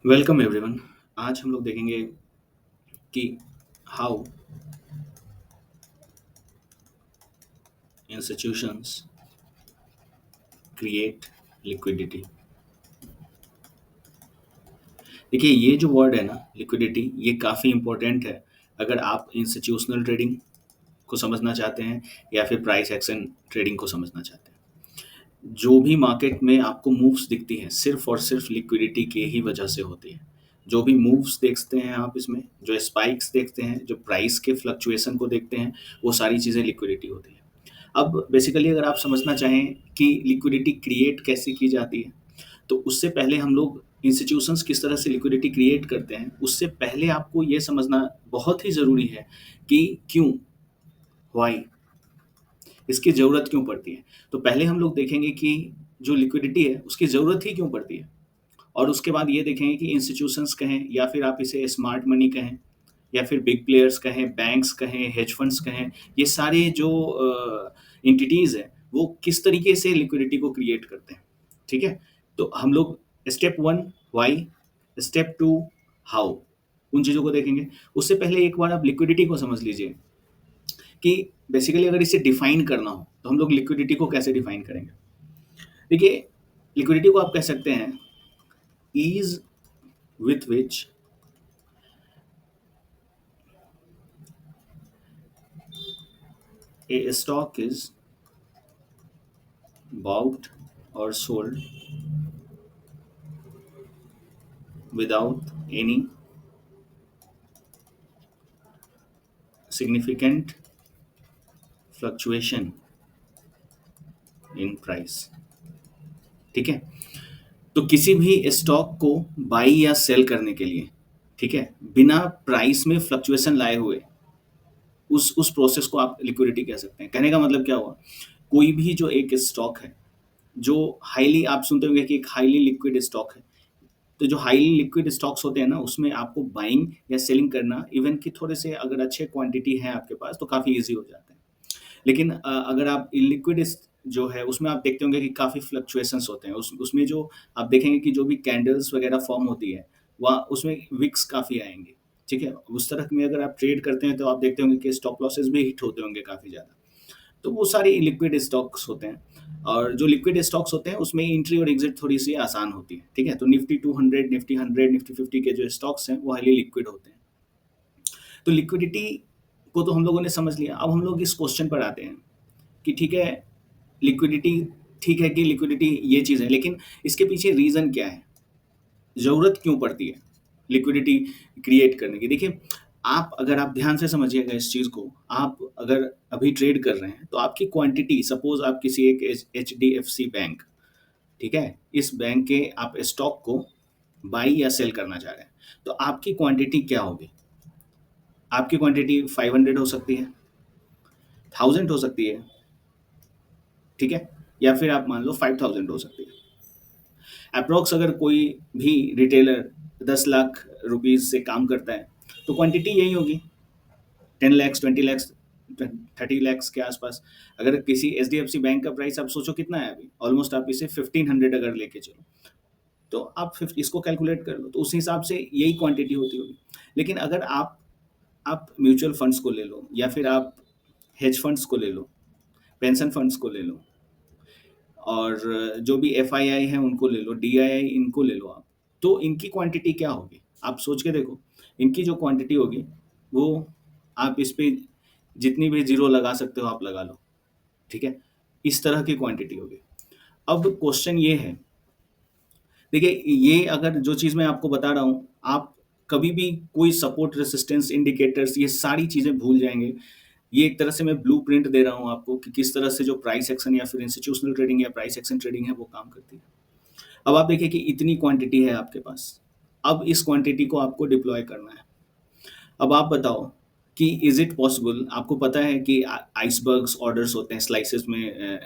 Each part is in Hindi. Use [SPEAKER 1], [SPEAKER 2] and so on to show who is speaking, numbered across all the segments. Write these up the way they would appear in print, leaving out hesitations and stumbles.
[SPEAKER 1] Welcome everyone. आज हम लोग देखेंगे कि हाउ इंस्टीट्यूशंस क्रिएट लिक्विडिटी। देखिए, ये जो वर्ड है ना, लिक्विडिटी, ये काफ़ी इंपॉर्टेंट है अगर आप इंस्टीट्यूशनल ट्रेडिंग को समझना चाहते हैं या फिर प्राइस एक्शन ट्रेडिंग को समझना चाहते हैं। जो भी मार्केट में आपको मूव्स दिखती हैं सिर्फ और सिर्फ लिक्विडिटी के ही वजह से होती है। जो भी मूव्स देखते हैं आप, इसमें जो स्पाइक्स देखते हैं, जो प्राइस के फ्लक्चुएशन को देखते हैं, वो सारी चीज़ें लिक्विडिटी होती है। अब बेसिकली अगर आप समझना चाहें कि लिक्विडिटी क्रिएट कैसे की जाती है, तो उससे पहले हम लोग इंस्टीट्यूशंस किस तरह से लिक्विडिटी क्रिएट करते हैं, उससे पहले आपको ये समझना बहुत ही ज़रूरी है कि क्यों, व्हाई, इसकी ज़रूरत क्यों पड़ती है। तो पहले हम लोग देखेंगे कि जो लिक्विडिटी है उसकी ज़रूरत ही क्यों पड़ती है, और उसके बाद ये देखेंगे कि इंस्टीट्यूशंस कहें या फिर आप इसे स्मार्ट मनी कहें या फिर बिग प्लेयर्स कहें, बैंक्स कहें, हेज फंड्स कहें, ये सारे जो एंटिटीज़ हैं वो किस तरीके से लिक्विडिटी को क्रिएट करते हैं। ठीक है? तो हम लोग स्टेप 1 व्हाई, स्टेप 2 हाउ, उन चीज़ों को देखेंगे। उससे पहले एक बार आप लिक्विडिटी को समझ लीजिए कि बेसिकली अगर इसे डिफाइन करना हो तो हम लोग लिक्विडिटी को कैसे डिफाइन करेंगे। देखिए, लिक्विडिटी को आप कह सकते हैं ease with which a stock is bought or sold without any significant fluctuation in price। ठीक है? तो किसी भी स्टॉक को बाई या सेल करने के लिए, ठीक है, बिना प्राइस में फ्लक्चुएशन लाए हुए उस प्रोसेस को आप लिक्विडिटी कह सकते हैं। कहने का मतलब क्या हुआ, कोई भी जो एक स्टॉक है जो हाईली, आप सुनते होंगे कि एक हाईली लिक्विड स्टॉक है, तो जो हाईली लिक्विड स्टॉक्स होते हैं ना, उसमें आपको बाइंग या सेलिंग करना, इवन कि थोड़े से अगर अच्छे क्वांटिटी है आपके पास तो काफ़ी ईजी हो जाता है। लेकिन अगर आप इलिक्विड जो है उसमें आप देखते होंगे कि काफ़ी फ्लक्चुएशंस होते हैं, उसमें जो आप देखेंगे कि जो भी कैंडल्स वगैरह फॉर्म होती है, वहाँ उसमें विक्स काफ़ी आएंगे। ठीक है? उस तरह में अगर आप ट्रेड करते हैं तो आप देखते होंगे कि स्टॉप लॉसेस भी हिट होते होंगे काफ़ी ज़्यादा। तो वो सारे लिक्विड स्टॉक्स होते हैं, और जो लिक्विड स्टॉक्स होते हैं उसमें एंट्री और एग्जिट थोड़ी सी आसान होती है। ठीक है? तो निफ्टी 200, निफ्टी 100, निफ्टी 50 के जो स्टॉक्स हैं वो हाईली लिक्विड होते हैं। तो लिक्विडिटी को तो हम लोगों ने समझ लिया। अब हम लोग इस क्वेश्चन पर आते हैं कि ठीक है, लिक्विडिटी, ठीक है कि लिक्विडिटी ये चीज़ है, लेकिन इसके पीछे रीज़न क्या है, ज़रूरत क्यों पड़ती है लिक्विडिटी क्रिएट करने की। देखिए, आप अगर आप ध्यान से समझिएगा इस चीज़ को, आप अगर अभी ट्रेड कर रहे हैं तो आपकी क्वांटिटी, सपोज आप किसी एक H D F C bank, ठीक है, इस बैंक के आप स्टॉक को बाई या सेल करना चाह रहे हैं, तो आपकी क्वांटिटी क्या होगी। आपकी क्वांटिटी 500 हो सकती है, 1000 हो सकती है, ठीक है, या फिर आप मान लो 5000 हो सकती है। अप्रोक्स अगर कोई भी रिटेलर 10 लाख रुपीज़ से काम करता है तो क्वांटिटी यही होगी, 10 लैक्स, 20 लैक्स, 30 लैक्स के आसपास। अगर किसी H D F C bank का प्राइस आप सोचो कितना है अभी, ऑलमोस्ट आप इसे 1500 अगर लेके चलो, तो आप इसको कैलकुलेट कर लो, तो उस हिसाब से यही क्वांटिटी होती होगी। लेकिन अगर आप म्यूचुअल फंड्स को ले लो या फिर आप हेज फंड्स को ले लो, पेंशन फंड्स को ले लो, और जो भी एफ आई आई है उनको ले लो, डी आई आई इनको ले लो आप, तो इनकी क्वांटिटी क्या होगी आप सोच के देखो। इनकी जो क्वांटिटी होगी वो, आप इस पे जितनी भी जीरो लगा सकते हो आप लगा लो। ठीक है? इस तरह की क्वांटिटी होगी। अब क्वेश्चन ये है, देखिए, ये अगर जो चीज़ मैं आपको बता रहा हूँ, आप कभी भी कोई सपोर्ट, रेसिस्टेंस, इंडिकेटर्स, ये सारी चीज़ें भूल जाएंगे। ये एक तरह से मैं ब्लूप्रिंट दे रहा हूँ आपको कि किस तरह से जो प्राइस एक्शन या फिर इंस्टीट्यूशनल ट्रेडिंग या प्राइस एक्शन ट्रेडिंग है वो काम करती है। अब आप देखिए कि इतनी क्वांटिटी है आपके पास, अब इस क्वांटिटी को आपको डिप्लॉय करना है। अब आप बताओ कि इज़ इट पॉसिबल, आपको पता है कि आइसबर्ग्स ऑर्डर्स होते हैं, स्लाइसेस में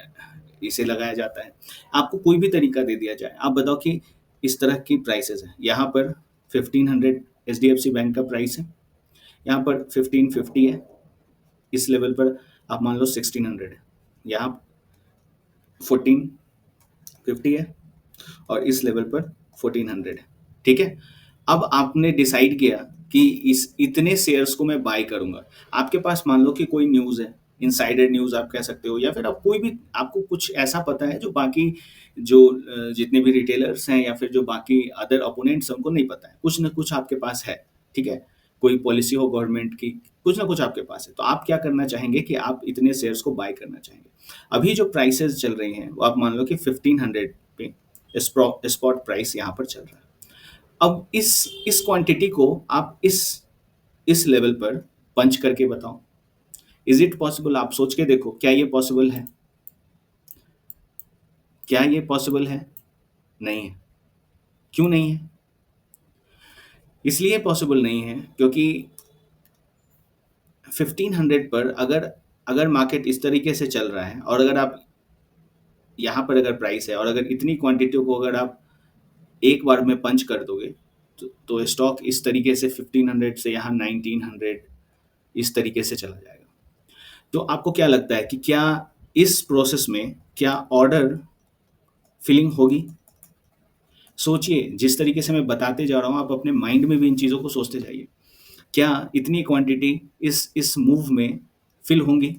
[SPEAKER 1] इसे लगाया जाता है। आपको कोई भी तरीका दे दिया जाए, आप बताओ कि इस तरह की प्राइसेस हैं, यहाँ पर 1500 H D F C bank का प्राइस है, यहाँ पर 1550 है, इस लेवल पर आप मान लो 1600 है, यहाँ 1450 है, और इस लेवल पर 1400 है। ठीक है? अब आपने डिसाइड किया कि इस इतने शेयर्स को मैं बाय करूंगा। आपके पास मान लो कि कोई न्यूज़ है, इनसाइडर न्यूज़ आप कह सकते हो, या फिर आप कोई भी, आपको कुछ ऐसा पता है जो बाकी जो जितने भी रिटेलर्स हैं या फिर जो बाकी अदर अपोनेंट्स हैं उनको नहीं पता है। कुछ ना कुछ आपके पास है, ठीक है? कोई पॉलिसी हो गवर्नमेंट की, कुछ ना कुछ आपके पास है। तो आप क्या करना चाहेंगे कि आप इतने शेयर्स को बाय करना चाहेंगे। अभी जो प्राइसेज़ चल रही हैं, वो आप मान लो कि 1500 पे स्पॉट प्राइस यहाँ पर चल रहा है। अब इस क्वांटिटी को आप इस लेवल पर पंच करके बताओ। Is it possible? आप सोच के देखो, क्या ये पॉसिबल है? क्या ये पॉसिबल है? नहीं है। क्यों नहीं है? इसलिए पॉसिबल नहीं है क्योंकि 1500 पर अगर अगर मार्केट इस तरीके से चल रहा है, और अगर आप यहाँ पर अगर प्राइस है, और अगर इतनी क्वांटिटी को अगर आप एक बार में पंच कर दोगे, तो स्टॉक इस तरीके से 1500 से यहाँ 1900 इस तरीके से चला जाएगा। तो आपको क्या लगता है कि क्या इस प्रोसेस में क्या ऑर्डर फिलिंग होगी? सोचिए, जिस तरीके से मैं बताते जा रहा हूँ, आप अपने माइंड में भी इन चीज़ों को सोचते जाइए। क्या इतनी क्वांटिटी इस मूव में फिल होंगी?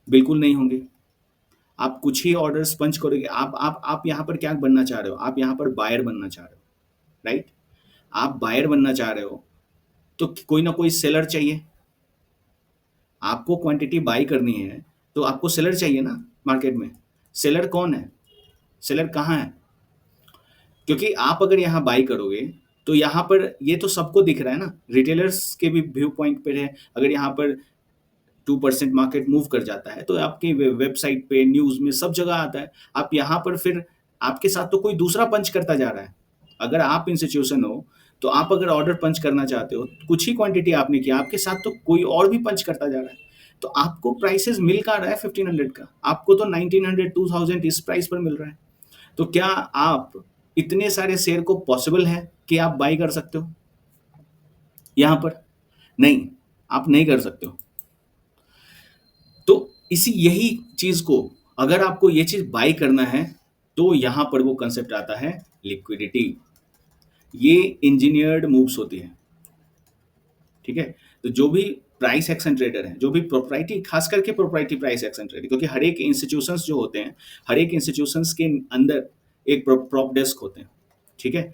[SPEAKER 1] बिल्कुल नहीं होंगे। आप कुछ ही ऑर्डर्स पंच करोगे। आप यहाँ पर क्या बनना चाह रहे हो? आप यहाँ पर बायर बनना चाह रहे हो, राइट? आप बायर बनना चाह रहे हो, तो कोई ना कोई सेलर चाहिए। आपको क्वांटिटी बाई करनी है, तो आपको सेलर चाहिए ना मार्केट में। सेलर कौन है? सेलर कहाँ है? क्योंकि आप अगर यहाँ बाई करोगे, तो यहाँ पर ये तो सबको दिख रहा है ना, रिटेलर्स के भी व्यू पॉइंट पे है। अगर यहाँ पर 2% मार्केट मूव कर जाता है, तो आपके वेबसाइट पे, न्यूज़ में, सब जगह आता है। आप यहाँ पर फिर आपके साथ तो कोई दूसरा पंच करता जा रहा है। अगर आप इंस्टीट्यूशन हो, तो आप अगर ऑर्डर पंच करना चाहते हो, कुछ ही क्वांटिटी आपने किया, आपके साथ तो कोई और भी पंच करता जा रहा है। तो आपको प्राइसेस मिल कहाँ रहा है 1500 का? आपको तो 1900 2000 इस प्राइस पर मिल रहा है। तो क्या आप इतने सारे शेयर को पॉसिबल है कि आप बाई कर सकते हो यहाँ पर? नहीं, आप नहीं कर सकते हो। तो यही चीज को, अगर आपको ये चीज बाई करना है, तो यहां पर वो कंसेप्ट आता है लिक्विडिटी। ये इंजीनियर्ड मूव्स होती है, ठीक है? तो जो भी प्राइस एक्शन ट्रेडर है, जो भी प्रोप्राइटी, खास करके प्रोप्राइटी प्राइस एक्शन ट्रेडर, क्योंकि हर एक इंस्टीट्यूशंस जो होते हैं, हर एक इंस्टीट्यूशंस के अंदर एक प्रॉप डेस्क होते हैं, ठीक है?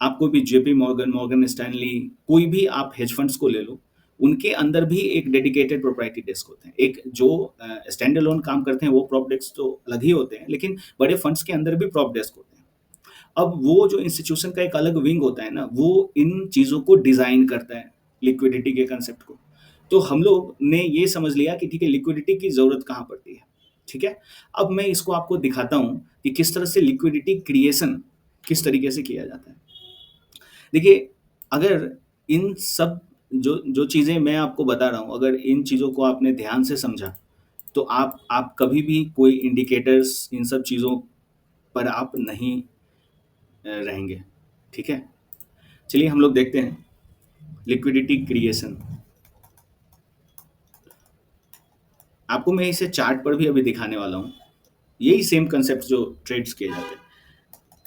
[SPEAKER 1] आप कोई भी जेपी मॉर्गन, मॉर्गन स्टैनली, कोई भी आप हेज फंड्स को ले लो, उनके अंदर भी एक डेडिकेटेड प्रोप्राइटी डेस्क होते हैं। एक जो स्टैंड अलोन काम करते हैं, वो प्रॉप डेस्क तो अलग ही होते हैं, लेकिन बड़े फंड्स के अंदर भी प्रॉप डेस्क होते हैं। अब वो जो इंस्टीट्यूशन का एक अलग विंग होता है ना, वो इन चीज़ों को डिज़ाइन करता है, लिक्विडिटी के कंसेप्ट को। तो हम लोग ने ये समझ लिया कि ठीक है, लिक्विडिटी की ज़रूरत कहाँ पड़ती है, ठीक है? अब मैं इसको आपको दिखाता हूँ कि किस तरह से लिक्विडिटी क्रिएशन किस तरीके से किया जाता है। देखिए, अगर इन सब जो जो चीज़ें मैं आपको बता रहा हूँ, अगर इन चीज़ों को आपने ध्यान से समझा, तो आप कभी भी कोई इंडिकेटर्स, इन सब चीज़ों पर आप नहीं रहेंगे, ठीक है? चलिए हम लोग देखते हैं लिक्विडिटी क्रिएशन। आपको मैं इसे चार्ट पर भी अभी दिखाने वाला हूँ। यही सेम कंसेप्ट जो ट्रेड्स किए जाते हैं,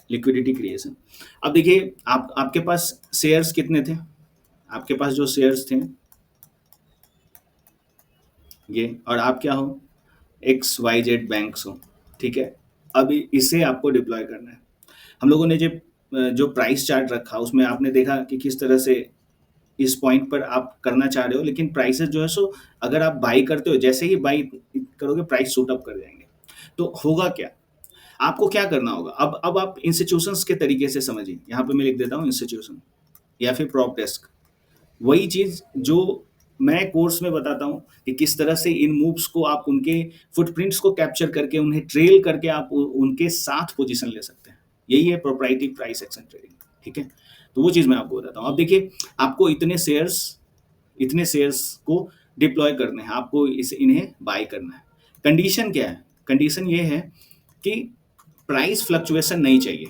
[SPEAKER 1] लिक्विडिटी क्रिएशन। अब देखिए, आपके पास शेयर्स कितने थे? आपके पास जो शेयर्स थे ये, और आप क्या हो? एक्स वाई जेड बैंक्स हो, ठीक है? अभी इसे आपको डिप्लॉय करना है। हम लोगों ने जो प्राइस चार्ट रखा, उसमें आपने देखा कि किस तरह से इस पॉइंट पर आप करना चाह रहे हो, लेकिन प्राइसेस जो है सो, अगर आप बाई करते हो, जैसे ही बाई करोगे प्राइस शूट अप कर जाएंगे। तो होगा क्या? आपको क्या करना होगा? अब आप इंस्टीट्यूशंस के तरीके से समझिए। यहाँ पे मैं लिख देता हूँ इंस्टीट्यूशन या फिर प्रॉप डेस्क। वही चीज़ जो मैं कोर्स में बताता हूँ कि किस तरह से इन मूव्स को आप उनके फुटप्रिंट्स को कैप्चर करके, उन्हें ट्रेल करके आप उनके साथ पोजीशन ले सकते हैं। यही है प्रोप्राइटरी प्राइस एक्शन ट्रेडिंग, ठीक है? तो वो चीज़ मैं आपको बताता हूँ। अब देखिए, आपको इतने शेयर्स को डिप्लॉय करने हैं, आपको इन्हें बाय करना है। कंडीशन क्या है? कंडीशन ये है कि प्राइस फ्लक्चुएशन नहीं चाहिए।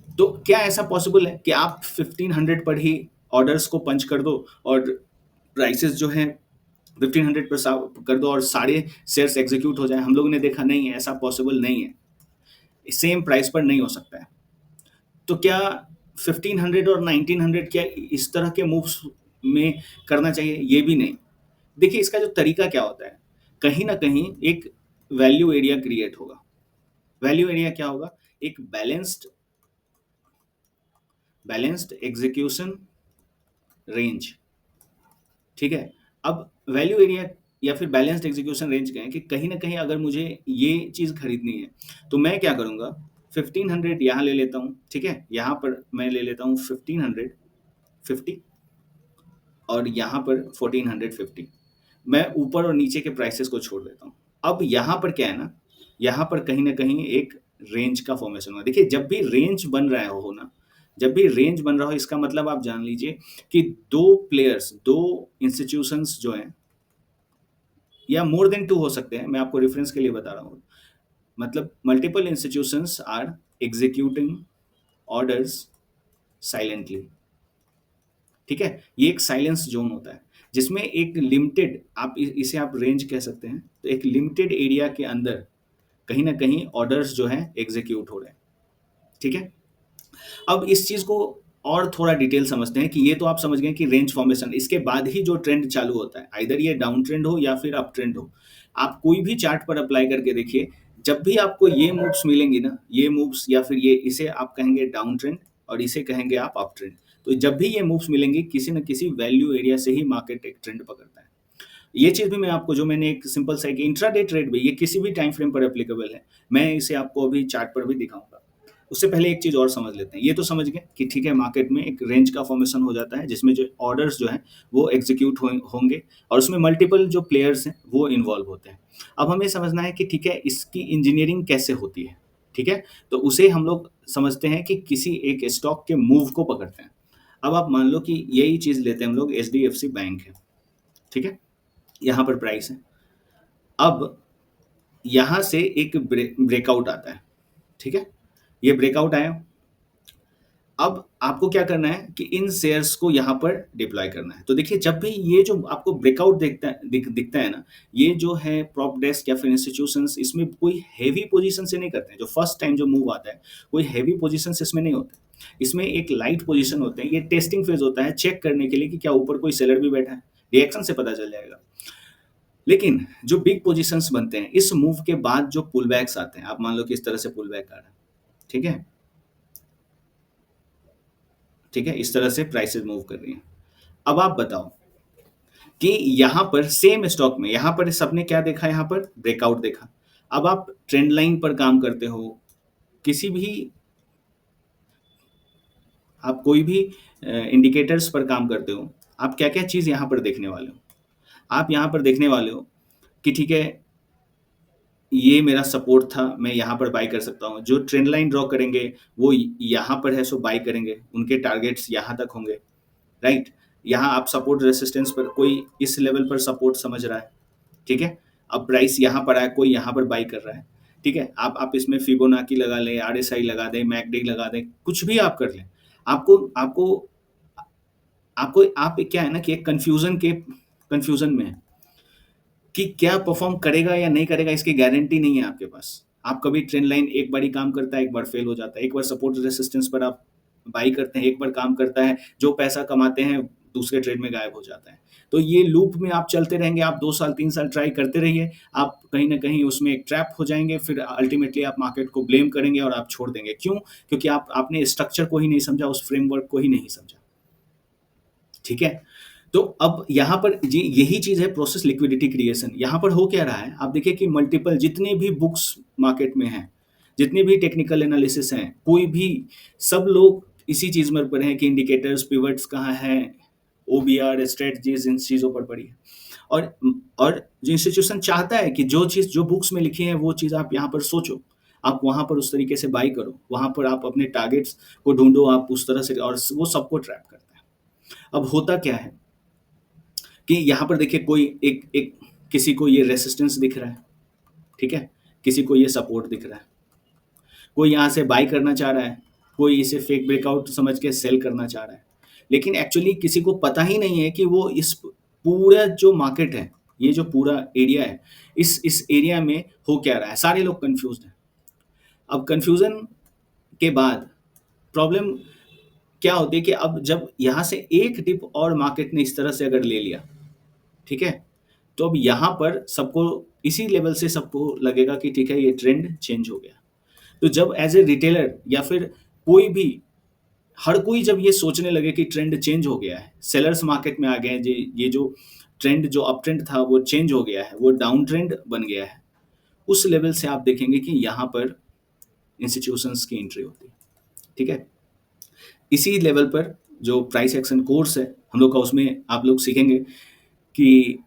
[SPEAKER 1] तो क्या ऐसा पॉसिबल है कि आप 1500 पर ही ऑर्डर्स को पंच कर दो और प्राइसेस जो है 1500 पर कर दो और सारे शेयर्स एग्जीक्यूट हो जाए? हम लोगों ने देखा नहीं है, ऐसा पॉसिबल नहीं है। सेम प्राइस पर नहीं हो सकता है। तो क्या 1500 और 1900 क्या इस तरह के मूव्स में करना चाहिए? ये भी नहीं। देखिए इसका जो तरीका क्या होता है, कहीं ना कहीं एक वैल्यू एरिया क्रिएट होगा। वैल्यू एरिया क्या होगा? एक बैलेंस्ड एग्जीक्यूशन रेंज। ठीक है। अब वैल्यू एरिया या फिर बैलेंस्ड एग्जीक्यूशन रेंज कहें कि कहीं ना कहीं अगर मुझे ये चीज़ खरीदनी है तो मैं क्या करूंगा, 1500 यहाँ ले लेता हूँ, ठीक है, यहाँ पर मैं ले लेता हूँ 1550 और यहाँ पर 1450। मैं ऊपर और नीचे के प्राइसेस को छोड़ देता हूँ। अब यहाँ पर क्या है ना, यहाँ पर कहीं ना कहीं एक रेंज का फॉर्मेशन हुआ। देखिए जब भी रेंज बन रहा हो ना, जब भी रेंज बन रहा हो, इसका मतलब आप जान लीजिए कि दो प्लेयर्स, दो इंस्टीट्यूशंस जो हैं, या मोर देन टू हो सकते हैं, मैं आपको रेफरेंस के लिए बता रहा हूँ, मतलब multiple institutions are executing orders silently. ठीक है, ये एक साइलेंस जोन होता है जिसमें एक लिमिटेड, आप इसे आप रेंज कह सकते हैं, तो एक लिमिटेड एरिया के अंदर कहीं ना कहीं ऑर्डर्स जो है एग्जीक्यूट हो रहे हैं। ठीक है। अब इस चीज को और थोड़ा डिटेल समझते हैं कि ये तो आप समझ गए कि रेंज फॉर्मेशन, इसके बाद ही जो ट्रेंड चालू होता है, आइदर ये डाउन ट्रेंड हो या फिर अप ट्रेंड हो, आप कोई भी चार्ट पर अप्लाई करके देखिए, जब भी आपको ये मूव्स मिलेंगी ना, ये मूव्स या फिर ये, इसे आप कहेंगे डाउन ट्रेंड और इसे कहेंगे आप अप ट्रेंड, तो जब भी ये मूव्स मिलेंगे किसी न किसी वैल्यू एरिया से ही मार्केट एक ट्रेंड पकड़ता है। ये चीज भी मैं आपको, जो मैंने एक सिंपल सा, इंट्राडे ट्रेड भी ये किसी भी टाइम फ्रेम पर एप्लीकेबल है, मैं इसे आपको अभी चार्ट पर भी दिखाऊंगा। उससे पहले एक चीज और समझ लेते हैं। ये तो समझ गए कि ठीक है, मार्केट में एक रेंज का फॉर्मेशन हो जाता है जिसमें जो ऑर्डर्स जो हैं वो एग्जीक्यूट होंगे और उसमें मल्टीपल जो प्लेयर्स हैं वो इन्वॉल्व होते हैं। अब हमें समझना है कि ठीक है, इसकी इंजीनियरिंग कैसे होती है। ठीक है, तो उसे हम लोग समझते हैं कि किसी एक स्टॉक के मूव को पकड़ते हैं। अब आप मान लो कि यही चीज लेते हैं हम लोग, HDFC बैंक है, ठीक है, यहाँ पर प्राइस है। अब यहाँ से एक ब्रेकआउट आता है, ठीक है, ये ब्रेकआउट आया। अब आपको क्या करना है कि इन शेयर्स को यहाँ पर डिप्लॉय करना है। तो देखिए जब भी ये जो आपको ब्रेकआउट दिखता है ना, ये जो है प्रॉप डेस्क या फिर इंस्टीट्यूशंस, इसमें कोई हैवी पोजीशन से नहीं करते हैं। जो फर्स्ट टाइम जो मूव आता है, कोई हैवी पोजीशन इसमें नहीं होता। इसमें एक लाइट पोजीशन होते हैं। ये टेस्टिंग फेज होता है, चेक करने के लिए कि क्या ऊपर कोई सेलर भी बैठा है, रिएक्शन से पता चल जाएगा। लेकिन जो बिग पोजीशंस बनते हैं, इस मूव के बाद जो पुल बैक्स आते हैं, आप मान लो कि इस तरह से पुल बैक आ रहा है, ठीक है, ठीक है, इस तरह से प्राइसेस मूव कर रही हैं। अब आप बताओ कि यहां पर सेम स्टॉक में, यहां पर सबने क्या देखा, यहां पर ब्रेकआउट देखा। अब आप ट्रेंड लाइन पर काम करते हो, किसी भी, आप कोई भी इंडिकेटर्स पर काम करते हो, आप क्या क्या चीज यहां पर देखने वाले हो? आप यहां पर देखने वाले हो कि ठीक है, ये मेरा सपोर्ट था, मैं यहाँ पर बाई कर सकता हूँ। जो ट्रेंड लाइन ड्रॉ करेंगे वो यहाँ पर है, सो बाई करेंगे, उनके टारगेट्स यहाँ तक होंगे, राइट। यहाँ आप सपोर्ट रेसिस्टेंस पर, कोई इस लेवल पर सपोर्ट समझ रहा है, ठीक है। अब प्राइस यहाँ पर आया, कोई यहाँ पर बाई कर रहा है, ठीक है। आप इसमें फिबोनाकी लगा लें, RSI लगा दें, मैकडी लगा दें, कुछ भी आप कर लें। आपको आपको आपको आप क्या है ना कि एक कंफ्यूजन में है कि क्या परफॉर्म करेगा या नहीं करेगा, इसकी गारंटी नहीं है आपके पास। आप कभी ट्रेंड लाइन एक बार ही काम करता है, एक बार फेल हो जाता है, एक बार सपोर्ट रेसिस्टेंस पर आप बाई करते हैं, एक बार काम करता है, जो पैसा कमाते हैं दूसरे ट्रेड में गायब हो जाता है। तो ये लूप में आप चलते रहेंगे, आप 2 साल 3 साल ट्राई करते रहिए, आप कहीं ना कहीं उसमें एक ट्रैप हो जाएंगे, फिर अल्टीमेटली आप मार्केट को ब्लेम करेंगे और आप छोड़ देंगे। क्यों? क्योंकि आपने स्ट्रक्चर को ही नहीं समझा, उस फ्रेमवर्क को ही नहीं समझा। ठीक है। तो अब यहाँ पर जी यही चीज है, प्रोसेस लिक्विडिटी क्रिएशन। यहाँ पर हो क्या रहा है, आप देखिए कि मल्टीपल जितने भी बुक्स मार्केट में हैं, जितने भी टेक्निकल एनालिसिस हैं, कोई भी, सब लोग इसी चीज में पढ़े हैं कि इंडिकेटर्स, पिवट्स कहाँ हैं, OBR स्ट्रेटजीज, इन चीजों पर पढ़ी है। और और जो इंस्टीट्यूशन चाहता है कि जो चीज जो बुक्स में लिखी है वो चीज आप यहाँ पर सोचो, आप वहां पर उस तरीके से बाई करो, वहां पर आप अपने टारगेट्स को ढूंढो, आप उस तरह से, और वो सबको ट्रैप करता है। अब होता क्या है कि यहाँ पर देखिए, कोई एक एक किसी को ये रेसिस्टेंस दिख रहा है, ठीक है, किसी को ये सपोर्ट दिख रहा है, कोई यहाँ से बाई करना चाह रहा है, कोई इसे फेक ब्रेकआउट समझ के सेल करना चाह रहा है। लेकिन एक्चुअली किसी को पता ही नहीं है कि वो इस पूरा जो मार्केट है, ये जो पूरा एरिया है, इस एरिया में हो क्या रहा है। सारे लोग कंफ्यूज हैं। अब कंफ्यूजन के बाद प्रॉब्लम क्या होती है कि अब जब यहाँ से एक टिप और मार्केट ने इस तरह से अगर ले लिया, ठीक है, तो अब यहाँ पर सबको इसी लेवल से सबको लगेगा कि ठीक है ये ट्रेंड चेंज हो गया। तो जब एज ए रिटेलर या फिर कोई भी, हर कोई जब ये सोचने लगे कि ट्रेंड चेंज हो गया है, सेलर्स मार्केट में आ गए हैं, ये जो ट्रेंड जो अप ट्रेंड था वो चेंज हो गया है, वो डाउन ट्रेंड बन गया है, उस लेवल से आप देखेंगे कि यहाँ पर इंस्टीट्यूशंस की एंट्री होती है। ठीक है, इसी लेवल पर जो प्राइस एक्शन कोर्स है हम लोग का, उसमें आप लोग सीखेंगे कि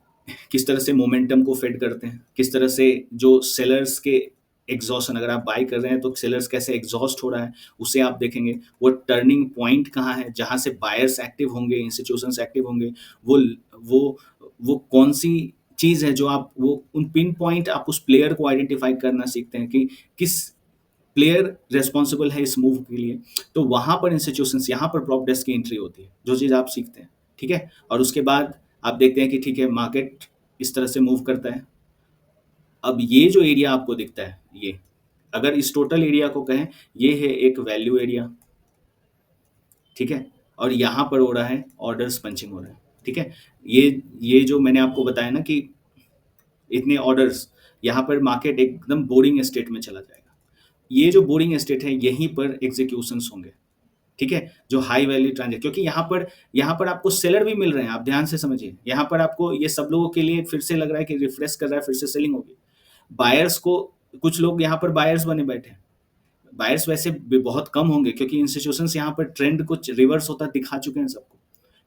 [SPEAKER 1] किस तरह से मोमेंटम को फेड करते हैं, किस तरह से जो सेलर्स के एग्जॉशन, अगर आप बाई कर रहे हैं तो सेलर्स कैसे एग्जॉस्ट हो रहा है उसे आप देखेंगे। वो टर्निंग पॉइंट कहाँ है जहाँ से बायर्स एक्टिव होंगे, इंस्टीट्यूशंस एक्टिव होंगे, वो वो वो कौन सी चीज़ है जो आप वो उन पिन पॉइंट आप उस प्लेयर को आइडेंटिफाई करना सीखते हैं कि किस प्लेयर रेस्पॉन्सिबल है इस मूव के लिए। तो वहाँ पर इंस्टीट्यूशंस, यहाँ पर प्रॉप डेस्क की एंट्री होती है, जो चीज़ आप सीखते हैं। ठीक है, और उसके बाद आप देखते हैं कि ठीक है मार्केट इस तरह से मूव करता है। अब ये जो एरिया आपको दिखता है, ये अगर इस टोटल एरिया को कहें, ये है एक वैल्यू एरिया। ठीक है, और यहाँ पर हो रहा है ऑर्डर्स पंचिंग हो रहा है। ठीक है, ये जो मैंने आपको बताया ना कि इतने ऑर्डर्स, यहाँ पर मार्केट एकदम बोरिंग स्टेट में चला जाएगा। ये जो बोरिंग स्टेट है यहीं पर एग्जीक्यूशंस होंगे। ठीक है, जो हाई वैल्यू ट्रांजेक्शन, क्योंकि यहाँ पर आपको सेलर भी मिल रहे हैं, आप ध्यान से समझिए। यहाँ पर आपको ये सब लोगों के लिए फिर से लग रहा है कि रिफ्रेश कर रहा है, फिर से सेलिंग होगी। बायर्स को, कुछ लोग यहाँ पर बायर्स बने बैठे हैं। बायर्स वैसे भी बहुत कम होंगे क्योंकि इंस्टीट्यूशंस यहाँ पर ट्रेंड को रिवर्स होता दिखा चुके हैं सबको।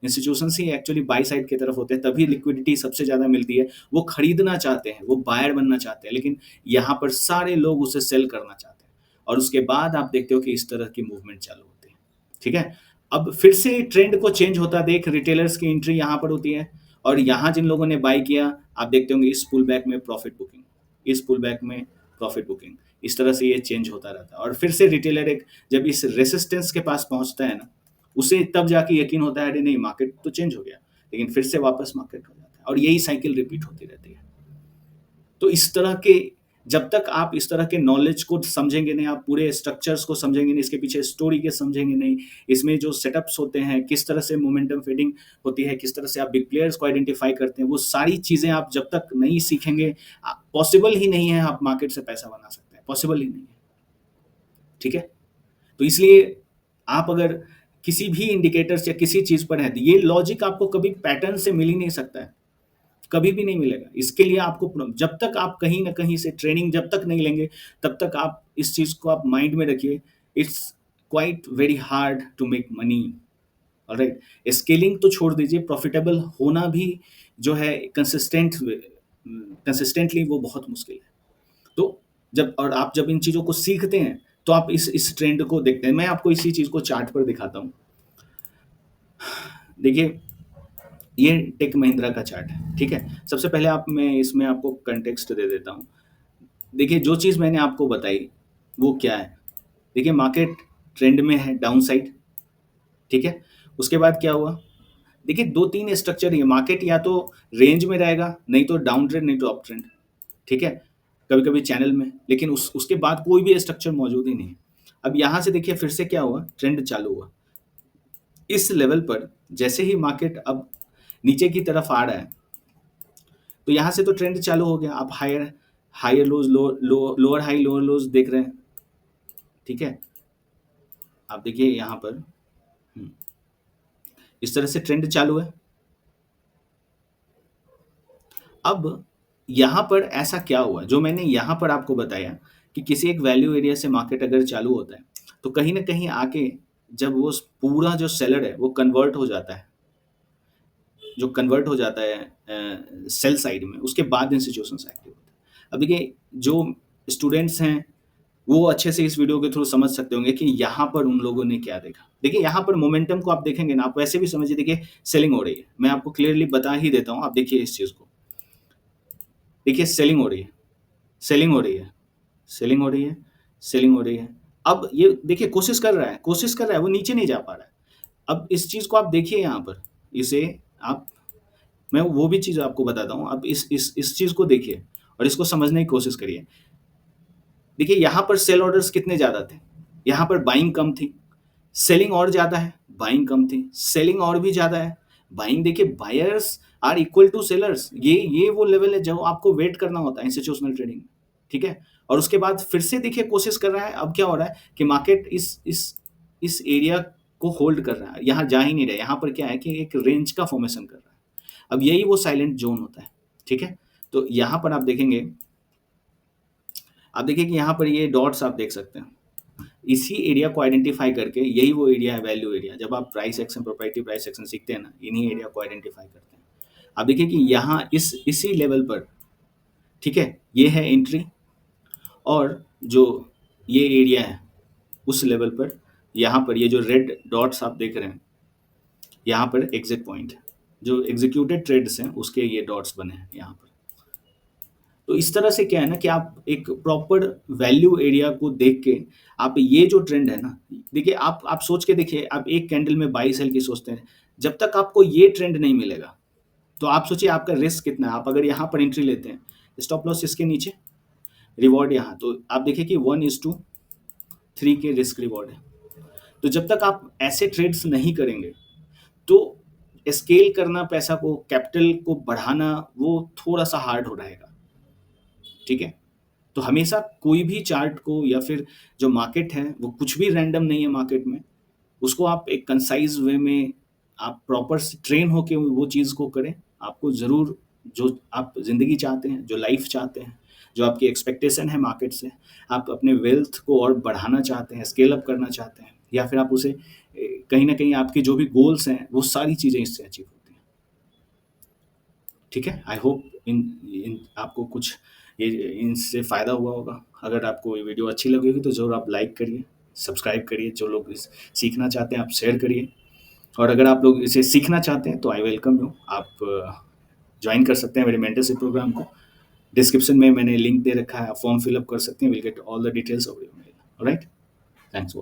[SPEAKER 1] Institutions he actually by side की तरफ होते हैं, तभी लिक्विडिटी सबसे ज़्यादा मिलती है। वो खरीदना चाहते हैं, वो बायर बनना चाहते हैं, लेकिन यहाँ पर सारे लोग उसे सेल करना चाहते हैं। और उसके बाद आप देखते हो कि इस तरह की मूवमेंट चालू होती है। ठीक है, अब फिर से ट्रेंड को चेंज होता देख रिटेलर्स की एंट्री यहाँ पर होती है, और यहाँ जिन लोगों ने बाई किया आप देखते होंगे इस पुल बैक में प्रॉफिट बुकिंग, इस पुल बैक में प्रॉफिट बुकिंग, इस तरह से ये चेंज होता रहता है। और फिर से रिटेलर एक जब इस रेसिस्टेंस के पास पहुंचता है ना, उसे तब जाके यकीन होता है अरे नहीं मार्केट तो चेंज हो गया, लेकिन फिर से वापस मार्केट हो जाता है, और यही साइकिल रिपीट होती रहती है। तो इस तरह के, जब तक आप इस तरह के नॉलेज को समझेंगे नहीं, आप पूरे स्ट्रक्चर्स को समझेंगे नहीं, इसके पीछे स्टोरी के समझेंगे नहीं, इसमें जो सेटअप्स होते हैं, किस तरह से मोमेंटम फीडिंग होती है, किस तरह से आप बिग प्लेयर्स को आइडेंटिफाई करते हैं, वो सारी चीज़ें आप जब तक नहीं सीखेंगे, पॉसिबल ही नहीं है आप मार्केट से पैसा बना सकते हैं, पॉसिबल ही नहीं है। ठीक है, तो इसलिए आप अगर किसी भी इंडिकेटर्स या किसी चीज़ पर है, ये लॉजिक आपको कभी पैटर्न से मिल ही नहीं सकता है, कभी भी नहीं मिलेगा। इसके लिए आपको, जब तक आप कहीं ना कहीं से ट्रेनिंग जब तक नहीं लेंगे, तब तक आप इस चीज़ को आप माइंड में रखिए, it's quite very hard to make money. Alright, scaling तो छोड़ दीजिए, प्रॉफिटेबल होना भी जो है कंसिस्टेंटली वो बहुत मुश्किल है। तो जब, और आप जब इन चीज़ों को सीखते हैं तो आप इस ट्रेंड को देखते हैं। मैं आपको इसी चीज़ को चार्ट पर दिखाता हूँ। देखिए, ये टेक महिंद्रा का चार्ट है। ठीक है, सबसे पहले मैं इसमें आपको कंटेक्स्ट दे देता हूँ। देखिए, जो चीज़ मैंने आपको बताई वो क्या है। देखिए, मार्केट ट्रेंड में है, डाउन साइड। ठीक है, उसके बाद क्या हुआ, देखिए 2-3 स्ट्रक्चर है। मार्केट या तो रेंज में रहेगा, नहीं तो डाउन ट्रेंड, नहीं तो अप ट्रेंड। ठीक है, कभी कभी चैनल में, लेकिन उसके बाद कोई भी स्ट्रक्चर मौजूद ही नहीं। अब यहाँ से देखिए फिर से क्या हुआ, ट्रेंड चालू हुआ इस लेवल पर। जैसे ही मार्केट अब नीचे की तरफ आ रहा है, तो यहाँ से तो ट्रेंड चालू हो गया। आप higher lows, lower high lower lows देख रहे हैं। ठीक है, आप देखिए यहाँ पर इस तरह से ट्रेंड चालू है। अब यहाँ पर ऐसा क्या हुआ, जो मैंने यहाँ पर आपको बताया कि किसी एक वैल्यू एरिया से मार्केट अगर चालू होता है, तो कहीं ना कहीं आके जब वो पूरा जो सेलर है वो कन्वर्ट हो जाता है, जो कन्वर्ट हो जाता है सेल साइड में, उसके बाद इंस्टीट्यूशन एक्टिव होता है। अब देखिए, जो स्टूडेंट्स हैं वो अच्छे से इस वीडियो के थ्रू समझ सकते होंगे कि यहाँ पर उन लोगों ने क्या देखा। देखिए, यहाँ पर मोमेंटम को आप देखेंगे ना, आप वैसे भी समझिए। देखिए, सेलिंग हो रही है, मैं आपको क्लियरली बता ही देता हूँ। आप देखिए इस चीज़ को, देखिए सेलिंग हो रही है, सेलिंग हो रही है, सेलिंग हो रही है, सेलिंग हो रही है। अब ये देखिए कोशिश कर रहा है, कोशिश कर रहा है, वो नीचे नहीं जा पा रहा है। अब इस चीज़ को आप देखिए यहाँ पर, इसे आप, मैं वो भी चीज़ आपको बताता हूँ। अब इस चीज़ को देखिए और इसको समझने की कोशिश करिए। देखिए, यहाँ पर सेल ऑर्डर्स कितने ज़्यादा थे, यहाँ पर बाइंग कम थी, सेलिंग और ज़्यादा है, बाइंग कम थी, सेलिंग और भी ज़्यादा है, बाइंग देखिए buyers are equal to sellers, ये वो लेवल है जो आपको वेट करना होता है इंस्टीट्यूशनल ट्रेडिंग में, ठीक है? और उसके बाद फिर से देखिए कोशिश कर रहा है, अब क्या हो रहा है कि मार्केट इस एरिया को होल्ड कर रहा है, यहाँ जा ही नहीं रहा है, यहाँ पर क्या है कि एक रेंज का फॉर्मेशन कर रहा है। अब यही वो साइलेंट जोन होता है, ठीक है? तो यहाँ पर आप देखेंगे, आप देखिए कि यहाँ पर ये डॉट्स आप देख सकते हैं, इसी एरिया को आइडेंटिफाई करके, यही वो एरिया है वैल्यू एरिया, जब आप price action proprietary price action सीखते हैं ना, इन्हीं एरिया को आइडेंटिफाई करते हैं। आप देखिए कि यहाँ इसी लेवल पर, ठीक है, ये है एंट्री, और जो ये एरिया है उस लेवल पर, यहाँ पर ये जो रेड डॉट्स आप देख रहे हैं, यहाँ पर एग्जिट पॉइंट है, जो एग्जीक्यूटेड ट्रेड्स हैं उसके ये डॉट्स बने हैं यहाँ पर। तो इस तरह से क्या है ना कि आप एक प्रॉपर वैल्यू एरिया को देख के, आप ये जो ट्रेंड है ना, देखिए आप सोच के देखिए, आप एक कैंडल में बाई सेल की सोचते हैं, जब तक आपको ये ट्रेंड नहीं मिलेगा, तो आप सोचिए आपका रिस्क कितना है। आप अगर यहाँ पर एंट्री लेते हैं, स्टॉप लॉस इसके नीचे, रिवॉर्ड यहाँ, तो आप देखिए कि 1:3 के रिस्क रिवॉर्ड है। तो जब तक आप ऐसे ट्रेड्स नहीं करेंगे, तो स्केल करना, पैसा को, कैपिटल को बढ़ाना, वो थोड़ा सा हार्ड हो रहेगा, ठीक है? तो हमेशा कोई भी चार्ट को, या फिर जो मार्केट है वो कुछ भी रैंडम नहीं है मार्केट में, उसको आप एक कंसाइज वे में, आप प्रॉपर ट्रेन होके वो चीज़ को करें। आपको ज़रूर, जो आप ज़िंदगी चाहते हैं, जो लाइफ चाहते हैं, जो आपकी एक्सपेक्टेशन है मार्केट से, आप अपने वेल्थ को और बढ़ाना चाहते हैं, स्केल अप करना चाहते हैं, या फिर आप उसे कहीं ना कहीं आपके जो भी गोल्स हैं वो सारी चीज़ें इससे अचीव होती हैं, ठीक है? आई होप इन आपको कुछ ये इनसे फ़ायदा हुआ होगा। अगर आपको ये वीडियो अच्छी लगी होगी तो ज़रूर आप लाइक करिए, सब्सक्राइब करिए, जो लोग इस सीखना चाहते हैं आप शेयर करिए, और अगर आप लोग इसे सीखना चाहते हैं तो आई वेलकम यू, आप ज्वाइन कर सकते हैं मेरे मेंटरशिप प्रोग्राम को। डिस्क्रिप्शन में मैंने लिंक दे रखा है, आप फॉर्म फिलअप कर सकते हैं, will get all the details of your mail. Alright, thanks.